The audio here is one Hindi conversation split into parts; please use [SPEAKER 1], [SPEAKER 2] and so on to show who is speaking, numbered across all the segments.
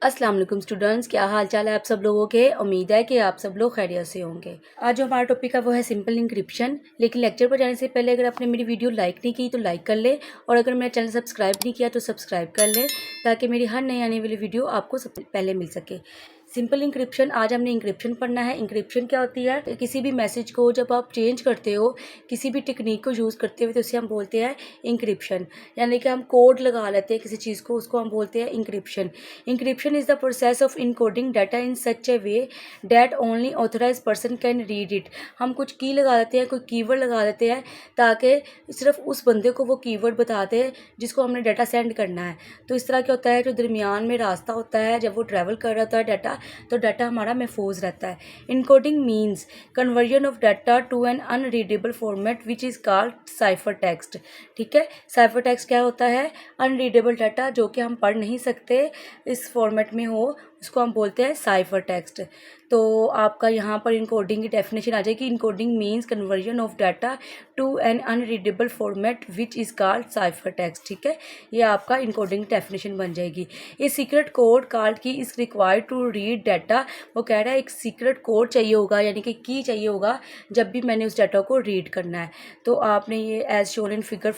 [SPEAKER 1] अस्सलाम वालेकुम स्टूडेंट्स, क्या हाल चाल है आप सब लोगों के। उम्मीद है कि आप सब लोग खैरियत से होंगे। आज जो हमारा टॉपिक है वो है सिंपल इंक्रिप्शन। लेकिन लेक्चर पर जाने से पहले अगर आपने मेरी वीडियो लाइक नहीं की तो लाइक कर ले, और अगर मेरा चैनल सब्सक्राइब नहीं किया तो सब्सक्राइब कर ले, ताकि मेरी हर नई आने वाली वीडियो आपको सबसे पहले मिल सके। सिंपल इंक्रिप्शन, आज हमने इंक्रिप्शन पढ़ना है। इंक्रिप्शन क्या होती है? किसी भी मैसेज को जब आप चेंज करते हो, किसी भी टेक्निक को यूज़ करते हुए, तो उसे हम बोलते हैं इंक्रिप्शन। यानी कि हम कोड लगा लेते हैं किसी चीज़ को, उसको हम बोलते हैं encryption. Encryption is the process of encoding data in such a way that only authorized person can read it। हम कुछ की लगा देते हैं, कोई कीवर्ड लगा देते हैं, ताकि सिर्फ उस बंदे को वो कीवर्ड बताते हैं जिसको हमने डाटा सेंड करना है। तो इस तरह क्या होता है, जो दरमियान में रास्ता होता है, जब वो ट्रैवल कर रहा होता है डाटा, तो डाटा हमारा महफूज रहता है। Encoding means conversion of data to an unreadable format which is called cipher text. ठीक है, साइफर टेक्स्ट क्या होता है? अनरीडेबल डाटा जो कि हम पढ़ नहीं सकते, इस फॉर्मेट में हो, उसको हम बोलते हैं साइफर टेक्स्ट। तो आपका यहाँ पर इनकोडिंग की डेफिनेशन आ जाएगी। Encoding means conversion of data to an unreadable format which is called cipher text. ठीक है, ये आपका इनकोडिंग डेफिनेशन बन जाएगी। ये secret code called key is required to read data. वो कह रहा है एक सीक्रेट कोड चाहिए होगा, यानी कि की चाहिए होगा जब भी मैंने उस डाटा को रीड करना है। तो आपने ये as shown in figure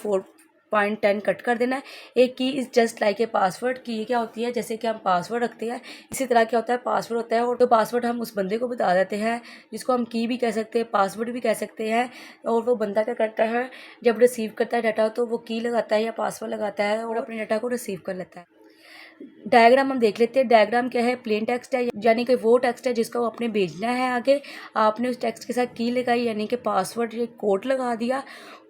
[SPEAKER 1] 4.10 cut कर देना है। एक key is just like a password. Key ये क्या होती है? जैसे कि हम पासवर्ड रखते हैं, इसी तरह क्या होता है, पासवर्ड होता है। और तो पासवर्ड हम उस बंदे को बता देते हैं, जिसको हम की भी कह सकते हैं, पासवर्ड भी कह सकते हैं। और वो बंदा क्या करता है, जब रिसीव करता है डाटा, तो वो की लगाता है या पासवर्ड लगाता है और अपने डाटा को रिसीव कर लेता है। डायग्राम हम देख लेते हैं। डायग्राम क्या है? प्लेन टेक्स्ट है, यानी कि वो टेक्स्ट है जिसको आपने भेजना है आगे। आपने उस टेक्स्ट के साथ की लगाई, यानी कि पासवर्ड या कोड लगा दिया।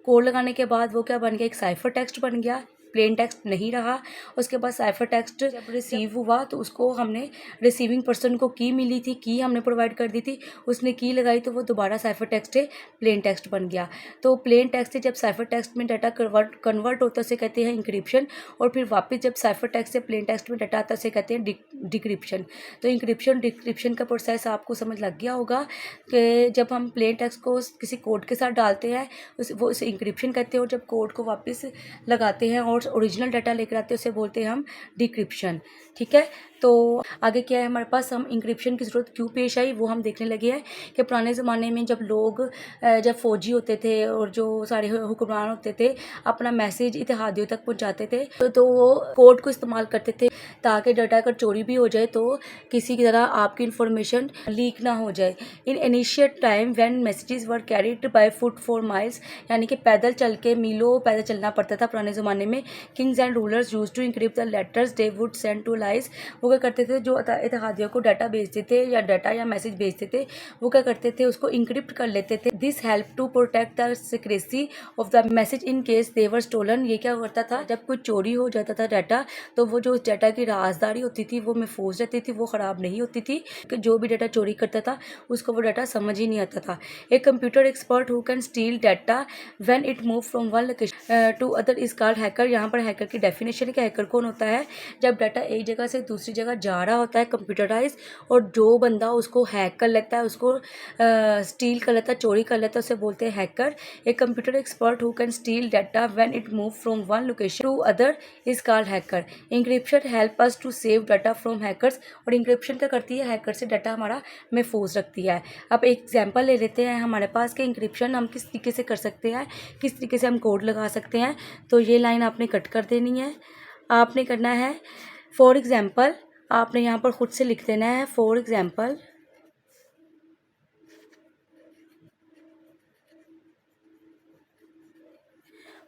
[SPEAKER 1] कोड लगाने के बाद वो क्या बन गया? एक साइफर टेक्स्ट बन गया, प्लेन टेक्स्ट नहीं रहा। उसके बाद साइफर टेक्स्ट जब रिसीव हुआ तो उसको हमने, रिसीविंग पर्सन को की मिली थी, की हमने प्रोवाइड कर दी थी, उसने की लगाई तो वो दोबारा साइफर टेक्स्ट प्लेन टेक्स्ट बन गया। तो प्लेन टेक्स्ट से जब साइफर टेक्स्ट में डाटा कन्वर्ट होता है उसे कहते हैं इंक्रिप्शन। और फिर वापस जब साइफर टेक्स्ट से प्लेन टेक्स्ट में डाटा आता है उसे कहते हैं डिक्रिप्शन। तो इंक्रिप्शन डिक्रिप्शन का प्रोसेस आपको समझ लग गया होगा कि जब हम प्लेन टेक्स्ट को किसी कोड के साथ डालते हैं वो उसे इंक्रिप्शन कहते हैं, और जब कोड को वापस लगाते हैं और ओरिजिनल डाटा लेकर आते हैं उसे बोलते हैं हम डिक्रिप्शन। ठीक है, तो आगे क्या है हमारे पास, हम इंक्रिप्शन की ज़रूरत क्यों पेश आई वो हम देखने लगे हैं कि पुराने ज़माने में जब लोग, जब फौजी होते थे और जो सारे हुक्मरान होते थे, अपना मैसेज इत्तेहादियों तक पहुंचाते थे, तो वो कोड को इस्तेमाल करते थे ताकि डाटा अगर चोरी भी हो जाए तो किसी की तरह आपकी इंफॉर्मेशन लीक ना हो जाए। In initial time when messages were carried by foot for miles, यानी कि पैदल चल के मीलों पैदल चलना पड़ता था पुराने ज़माने में। Kings and rulers use to encrypt the letters they would send to allies. वो क्या करते थे, जो इत्तेहादियों को डाटा भेजते थे या डाटा या मैसेज भेजते थे, वो क्या करते थे, उसको इंक्रिप्ट कर लेते थे। This help to protect the secrecy of the message in case they were stolen. ये क्या होता था, जब कोई चोरी हो जाता था डाटा, तो वो जो उस डाटा की राजदारी होती थी वो महफूज रहती थी, वो ख़राब नहीं होती थी, कि जो भी डाटा चोरी करता था उसको वो डाटा समझ ही नहीं आता था। एक computer expert who can steal data when it move from one location to other is called hacker. यहाँ पर हैकर की डेफिनेशन है कि हैकर कौन होता है, जब डाटा एक जगह से दूसरी जगह जा रहा होता है कंप्यूटराइज, और जो बंदा उसको हैक कर लेता है, उसको स्टील कर लेता है, चोरी कर लेता है, उसे बोलते हैं हैकर। एक computer expert who can steal data when it move from one location to other is called hacker. Encryption help us to save data from hackers. और इंक्रिप्शन क्या करती है, हैकर से डाटा हमारा महफूज रखती है। अब एक एग्जांपल ले लेते हैं हमारे पास कि इंक्रिप्शन हम किस तरीके से कर सकते हैं, किस तरीके से हम कोड लगा सकते हैं। तो ये लाइन आपने कट कर देनी है। आपने करना है फॉर एग्जांपल, आपने यहाँ पर खुद से लिख देना है for example.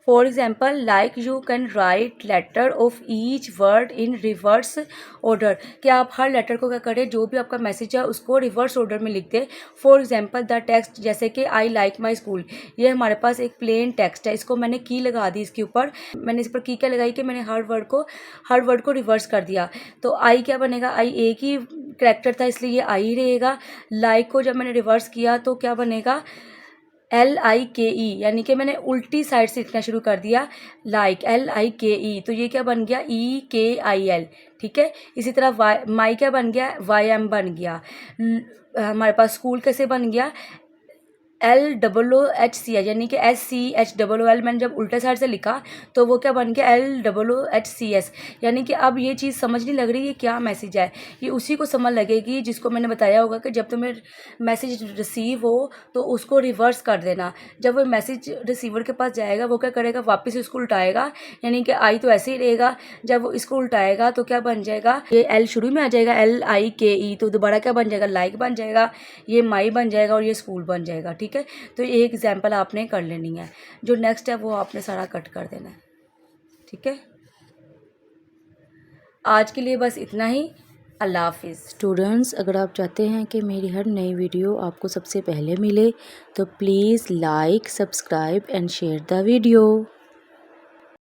[SPEAKER 1] For example, like you can write letter of each word in reverse order। कि आप हर लेटर को क्या करें, जो भी आपका मैसेज है उसको रिवर्स ऑर्डर में लिख दें। फॉर एग्जाम्पल द टेक्स्ट, जैसे कि आई लाइक माई स्कूल, ये हमारे पास एक प्लेन टेक्स्ट है, इसको मैंने की लगा दी, इसके ऊपर मैंने इस पर की क्या लगाई कि मैंने हर वर्ड को रिवर्स कर दिया। तो आई क्या बनेगा, आई एक ही करेक्टर था इसलिए ये आई रहेगा। लाइक को जब मैंने रिवर्स किया तो क्या बनेगा, LIKE, यानी कि मैंने उल्टी साइड से लिखना शुरू कर दिया, लाइक LIKE, तो ये क्या बन गया, EKIL। ठीक है, इसी तरह माई क्या बन गया, YM बन गया। हमारे पास स्कूल कैसे बन गया, LOOHC है, यानी कि SCHOOL मैंने जब उल्टे साइड से लिखा तो वो क्या बन गया LOOHCS। यानी कि अब ये चीज़ समझ नहीं लग रही ये क्या मैसेज है, ये उसी को समझ लगेगी जिसको मैंने बताया होगा कि जब तुम्हें मैसेज रिसीव हो तो उसको रिवर्स कर देना। जब वो मैसेज रिसीवर के पास जाएगा वो क्या करेगा, वापस इसको उल्टाएगा, यानी कि आई तो ऐसे ही रहेगा। जब वो इसको उल्टाएगा तो क्या बन जाएगा, ये L शुरू में आ जाएगा LIKE, तो दोबारा क्या बन जाएगा, लाइक बन जाएगा, ये माई बन जाएगा और ये स्कूल बन जाएगा। ठीक है, तो ये एग्जाम्पल आपने कर लेनी है। जो नेक्स्ट है वो आपने सारा कट कर देना है। ठीक है, आज के लिए बस इतना ही। अल्लाह हाफिज़। स्टूडेंट्स, अगर आप चाहते हैं कि मेरी हर नई वीडियो आपको सबसे पहले मिले तो please like, subscribe and share the video.